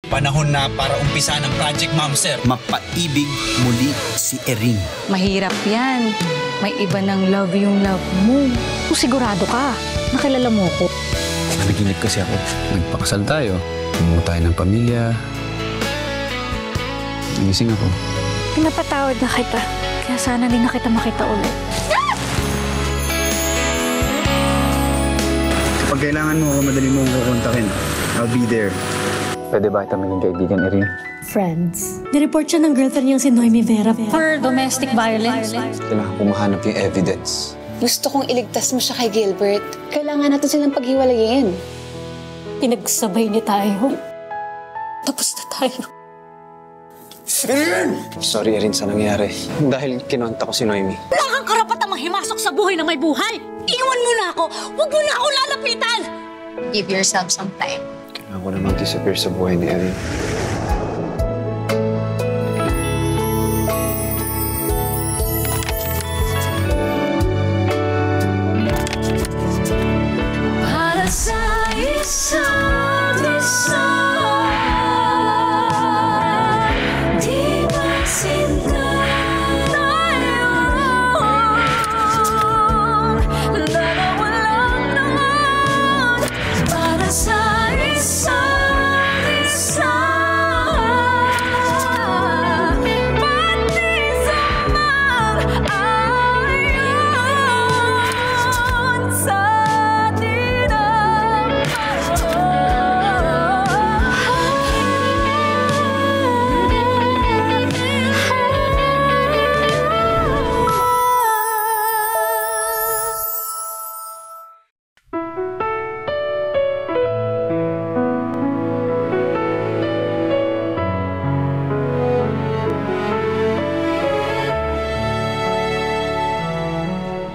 Panahon na para umpisa ng Project Mom, sir. Mapaibig muli si Erin. Mahirap yan. May iba ng love yung love mo. Kung sigurado ka, nakilala mo ko. Naginip kasi ako. Nagpakasal tayo. Bumuo tayo ng pamilya. Nagising ako. Pinapatawad na kita. Kaya sana din na kita makita ulit. Kapag kailangan mo ako, madali mo akong kukontakin. I'll be there. Pwede ba kita maging kaibigan, Erin? Friends. Nireport siya ng girlfriend niyang si Noemi Vera. For domestic violence. Kailangan ko mahanap yung evidence. Gusto kong iligtas mo siya kay Gilbert. Kailangan natin silang paghiwalayin. Pinagsabay niya tayo. Tapos na tayo. Erin! Sorry, Erin, sa nangyari. Dahil kinonta ko si Noemi. Wala kang karapatang manghimasok sa buhay na may buhay! Iwan mo na ako! Huwag mo na ako lalapitan! Give yourself some time. Kailangan ko na mag-disappear sa buhay ni Erin. Para sa isa't isa, di ba sinta tayong dalawa lang naman? Para sa isa't isa, pati sa mag-ayon sa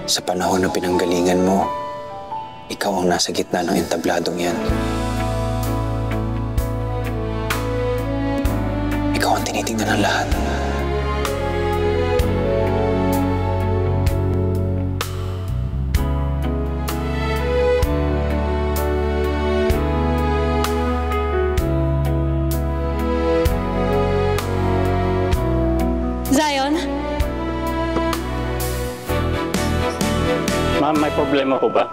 Sa panahon na pinanggalingan mo, ikaw ang nasa gitna ng entabladong yan. Ikaw ang tinitingnan ng lahat. Zion? Ma'am, may problema po ba?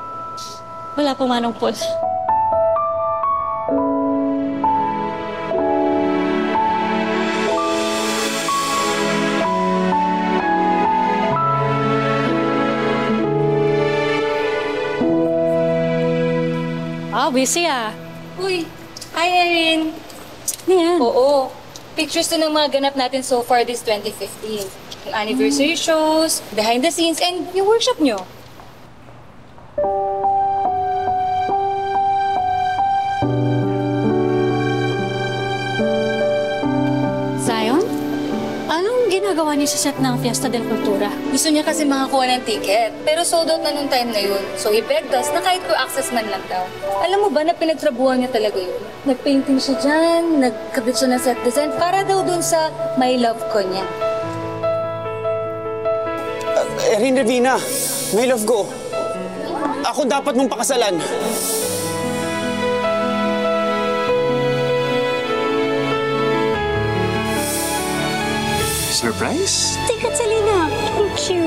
Wala po manong Paul. Busy ah. Uy, hi Erin. Ano yan? Oo, pictures to ng mga ganap natin so far this 2015. Yung anniversary shows, behind the scenes, and yung workshop nyo. Zion? Anong ginagawa niyo sa set ng Fiesta del Cultura? Gusto niya kasi makakuha ng ticket, pero sold out na nung time na yun. So he begged us na kahit ko access man lang daw. Alam mo ba na pinagtrabuhan niya talaga yun? Nagpainting siya dyan, nagkabit siya ng set design para daw dun sa My Love ko niya. Erin Revina, my love ko. Ako dapat mong pakasalan. Surprise? Tikat sa Lina. Thank you.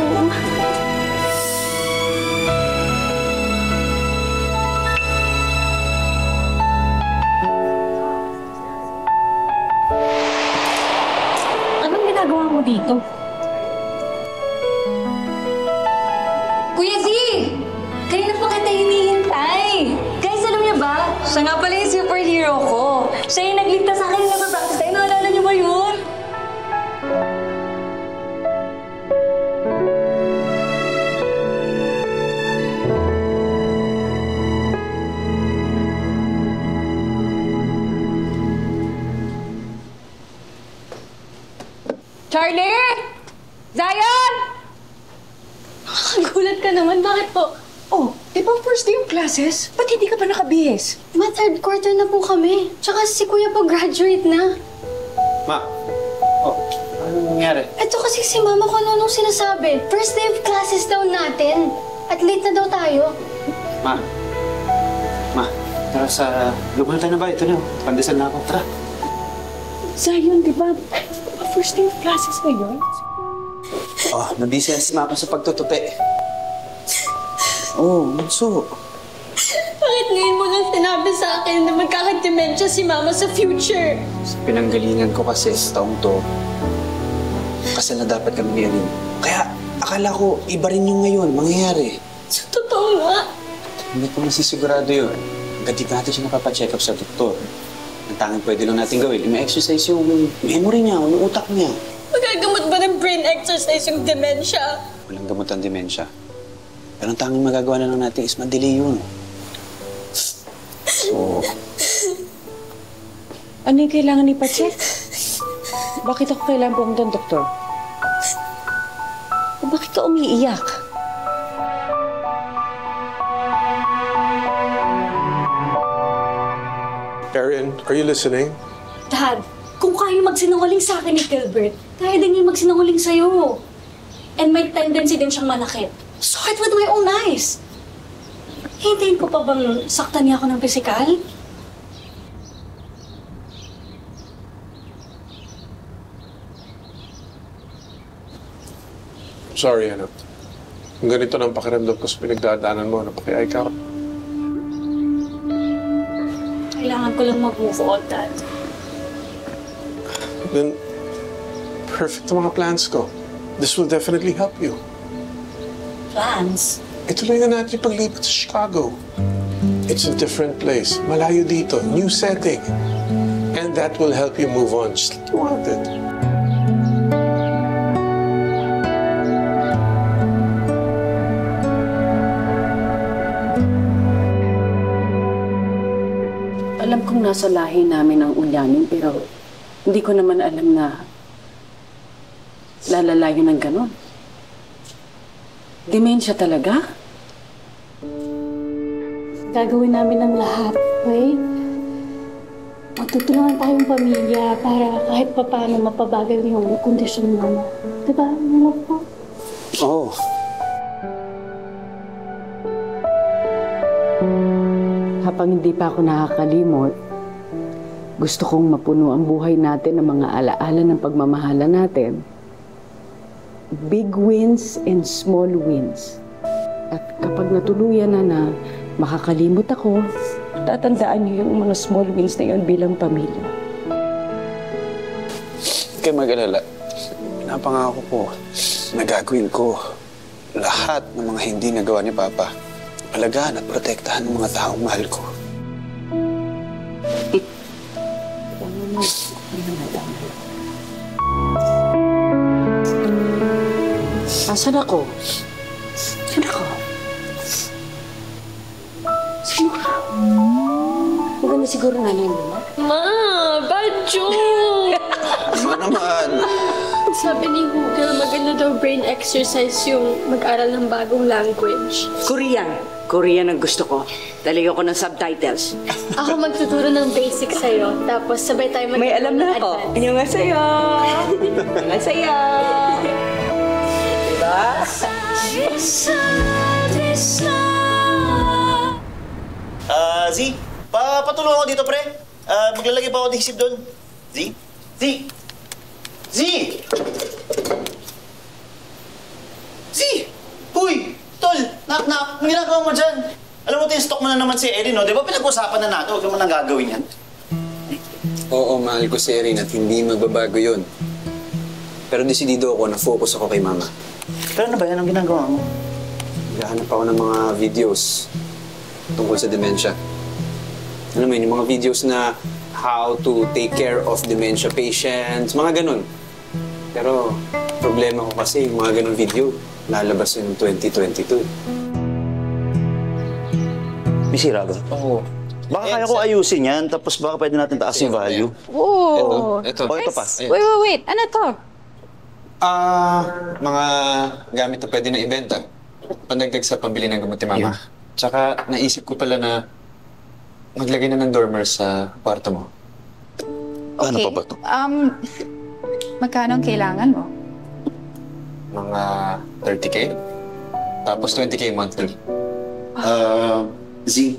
Anong ginagawa mo dito? Kuya Z! Kanina pa kita hinihintay. Guys, alam niyo ba? Siya nga pala yung superhero ko. Siya yung nagligtas sa akin na nagpa-practice tayo. Naalala niyo ba yun? Charlie! Zion! Gulat ka naman. Bakit po? Oh, di ba first day yung classes? Ba't hindi ka pa nakabihis? Ma, third quarter na po kami. Tsaka si Kuya po graduate na. Ma, ano nangyari? Ito kasi si Mama ko nung sinasabi. First day of classes daw natin. At late na daw tayo. Ma, tara sa... Lumalta na ba? Ito na, pandesal na ako. Tara. Zion, di ba? First day of classes ngayon. Oh, nabisi si Mama sa pagtutupi. Oh, bunso. Bakit ngayon mo lang sinabi sa akin na magkakadementia si Mama sa future? Sa pinanggalingan ko kasi sa taong to, kasal na dapat kami ni Erin. Kaya akala ko iba rin yung ngayon, mangyayari. Sa totoo nga. Hindi ko masisigurado yun. Hanggang di pa natin siya napapacheck up sa doktor. Ang tanging pwede lang natin gawin, i-exercise yung memory niya, yung utak niya. Magagamot ba ng brain exercise yung dementia? Walang gamot ang demensya. Pero ang tanging magagawa na lang natin is madili yun. So, Ano yung kailangan ipa-check? Bakit ako kailangan pumunta ng doktor? O bakit ka umiiyak? Erin, are you listening? Dad, kung kaya magsinungaling sa akin ni Gilbert, kaya din niya magsinungaling sa'yo. And may tendency din siyang manakit. Saw it with my own eyes. Hintayin ko pa bang saktan niya ako ng pisikal? Sorry, anak. Kung ganito ng pakiramdam ko sa pinagdadaanan mo, napakiay ka. Kailangan ko lang mag-move on, Dad. Then, perfect ang mga plans ko. This will definitely help you. Plans? Ituloy na natin yung paglipat sa Chicago. It's a different place. Malayo dito. New setting. And that will help you move on just like you wanted. Alam kong nasa lahi namin ang ulyanin, pero hindi ko naman alam na lalalayo ng ganon. Dementia talaga? Gagawin namin ang lahat, okay? Magtutulungan tayong pamilya para kahit papaano mapabagal yung kondisyon mo. Diba, Mama po? oo. Habang hindi pa ako nakakalimot, gusto kong mapuno ang buhay natin ng mga alaala ng pagmamahala natin. Big wins and small wins. At kapag natuluyan na makakalimot ako, tatandaan niyo yung mga small wins na yun bilang pamilya. Huwag kayo mag-alala. Pinapangako ko na gagawin ko lahat ng mga hindi nagawa ni Papa. Alagaan at protektahan ng mga taong mahal ko. Asan ako? Saan ako? Sino ka? Maganda siguro nanay mo, ma? Ma! Bad joke! Ano naman? Sabi ni Google, maganda daw brain exercise yung mag-aral ng bagong language. Korean. Korean ang gusto ko. Talaga ko ng subtitles. Ako magtuturo ng basic sa'yo, tapos sabay tayo May alam na ako. Annyeonghaseyo! Annyeonghaseyo! Diba? Z, patulungan ako dito, pre. Maglalagay pa ako ng hisip doon. Z? Z? Z! Z! Uy! Tol! Knock-knock! Ang ginagawa mo dyan? Alam mo, tin-stock mo na naman si Erin, no? Di ba pinag-usapan na natin? Huwag naman nang gagawin yan. Oo, mahal ko si Erin at hindi magbabago yun. Pero desidido ako na focus ako kay Mama. Pero ano ba yan ang ginagawa mo? Naghahanap ako ng mga videos tungkol sa dementia. Alam mo yun, yung mga videos na how to take care of dementia patients, mga ganun. Pero problema ko kasi yung mga ganun video, lalabas yung 2022. May sira ba? Oo. Baka kaya ko ayusin yan, tapos baka pwede natin taas yung value. Oo. Ito. O, ito pa. Wait. Ano to? Mga gamit na pwede na ibenta. Pandagdag sa pambili ng gamot ni Mama. Yeah. Tsaka naisip ko pala na maglagay na ng dormer sa kwarto mo. Ano pa ba ito? Magkano ang kailangan mo? Mga 30K. Tapos 20K monthly. Z,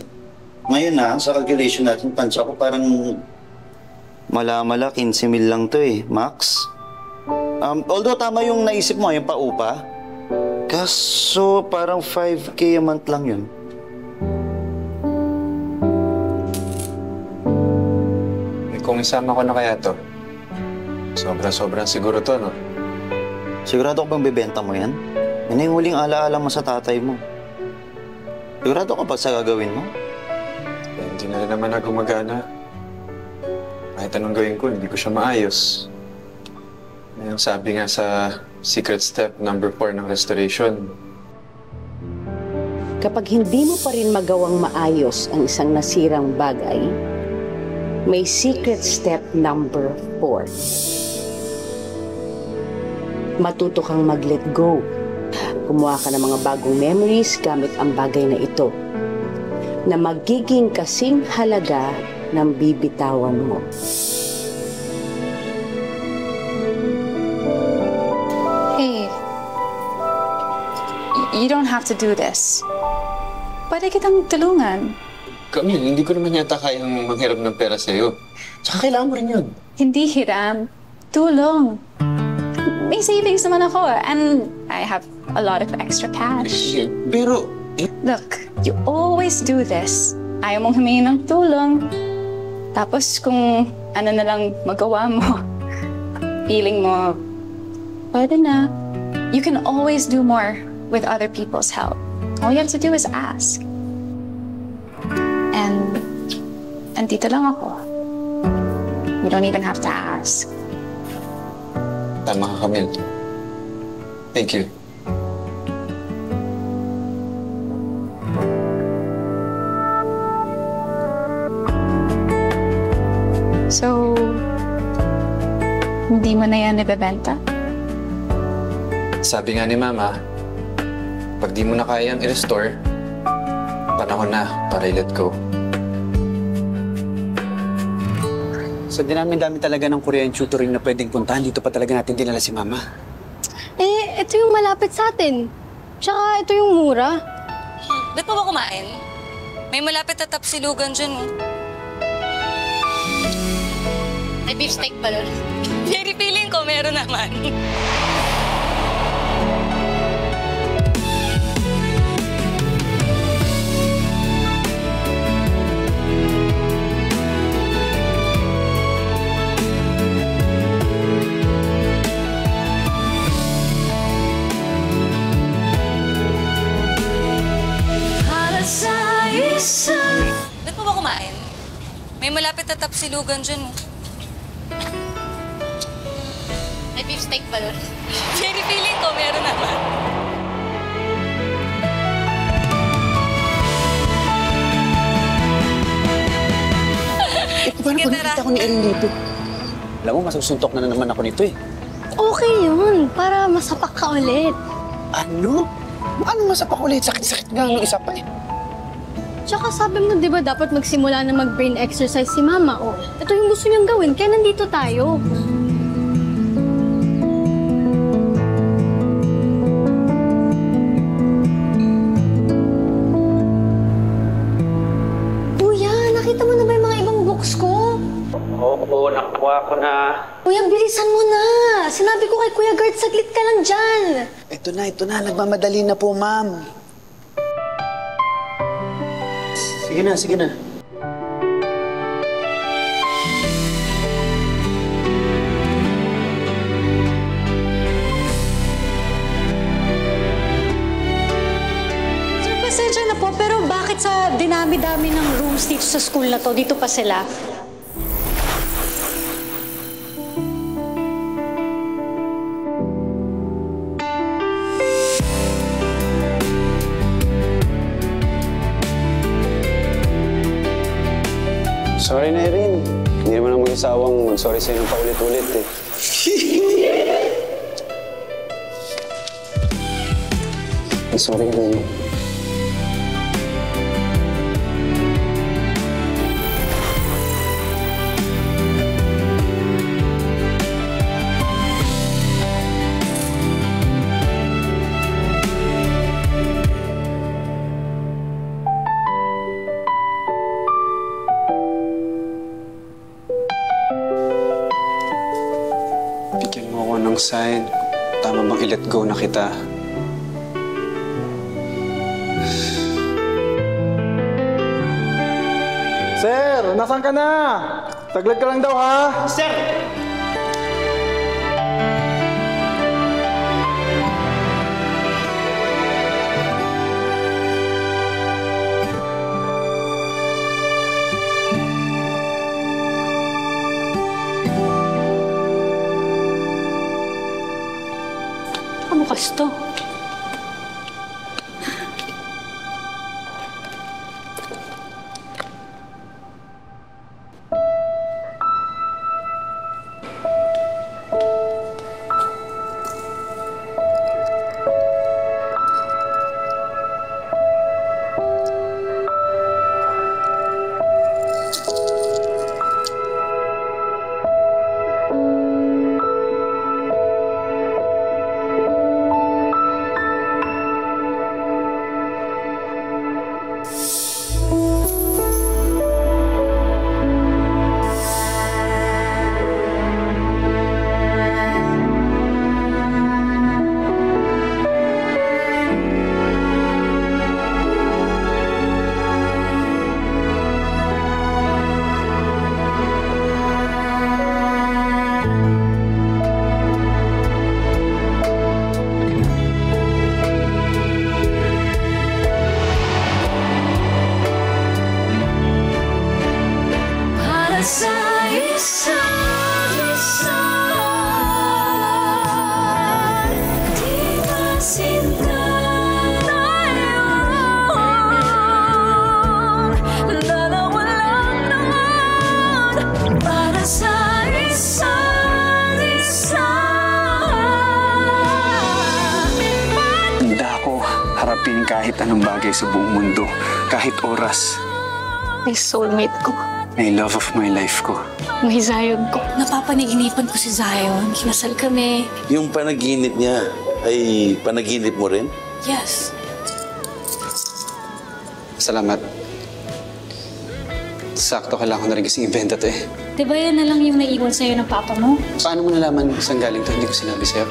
ngayon na, sa calculation natin, pansya ko parang Mala-mala, 15 mil lang to eh, max. Although tama yung naisip mo, yung paupa. Kaso parang 5K a month lang yun. Kung isama ko na kaya to, sobrang siguro to, no? Sigurado ka bang bebenta mo yan? Yan na yung huling alaala mo sa tatay mo. Sigurado ka ba sa gagawin mo? Hindi na rin naman na gumagana. Kahit anong gawin ko, hindi ko siya maayos. Yung sabi nga sa secret step number 4 ng restoration. Kapag hindi mo pa rin magawang maayos ang isang nasirang bagay, may secret step number 4. Matuto kang mag-let go. Kumuha ka ng mga bagong memories gamit ang bagay na ito na magiging kasing halaga ng bibitawan mo. Hey, you don't have to do this. Pwede kitang tulungan. Camille, hindi ko naman yata kayang manghiram ng pera sa'yo. Tsaka kailangan mo rin yun. Hindi hiram. Tulong. May savings naman ako and I have a lot of extra cash. Pero... Look, you always do this. Ayaw mong humingi ng tulong. Tapos kung ano na lang magawa mo, feeling mo, pwede na. You can always do more with other people's help. All you have to do is ask. And andito lang ako. You don't even have to ask. Tama ka, Camille. Thank you. So, hindi mo na yan ibebenta? Sabi nga ni Mama, pag di mo na kayang i-restore, panahon na para i-let go. Sa dinami-dami talaga ng Korean tutoring na pwedeng puntahan, dito pa talaga natin dinala si Mama. Eh, ito yung malapit sa atin. Tsaka ito yung mura. Ba't pa ba kumain? May malapit na tapsilugan dyan, oh. May beefsteak pa nun. Very feeling ko, meron naman. Ba't pa ba kumain? May malapit na tapsilugan dyan, oh. May beefsteak pa nun. Very feeling ko, meron naman. Paano pag nakita ko ni Erin dito? Alam mo, masusuntok na naman ako nito eh. Okay yun, para masapak ka ulit. Ano? Ano masapak ulit? Sakit-sakit nga nung isa pa eh. Tsaka sabi mo, di ba dapat magsimula na mag-brain exercise si Mama? O, ito yung gusto niyang gawin, kaya nandito tayo. Kuya, nakita mo na ba yung mga ibang books ko? Oo, nakuha ko na. Kuya, bilisan mo na! Sinabi ko kay Kuya Gert, saglit ka lang dyan! Ito na. Nagmamadali na po, ma'am. Sige na. Sir, pasensya na po, pero bakit sa dinami-dami ng rooms dito sa school na to, dito pa sila? Sorry na, Erin. Hindi naman ako mag-asawang mag-sorry sa'yo ng paulit-ulit eh. Sorry, Erin. ako ng sign. Tama bang i-let go na kita? Sir, nasaan ka na? Saglit ka lang daw, ha? Sir! Ano kasi to? Harapin kahit anong bagay sa buong mundo, kahit oras. May soulmate ko. May love of my life ko. May Zion ko. Napapanaginipan ko si Zion. Kinasal kami. Yung panaginip niya ay panaginip mo rin? Yes. Salamat. Sakto, kailangan ko na rin kasing ibenta to eh. Diba yan na lang yung naiwan sa'yo ng papa mo? Paano mo nalaman saan galing to? Hindi ko sinabi sa'yo.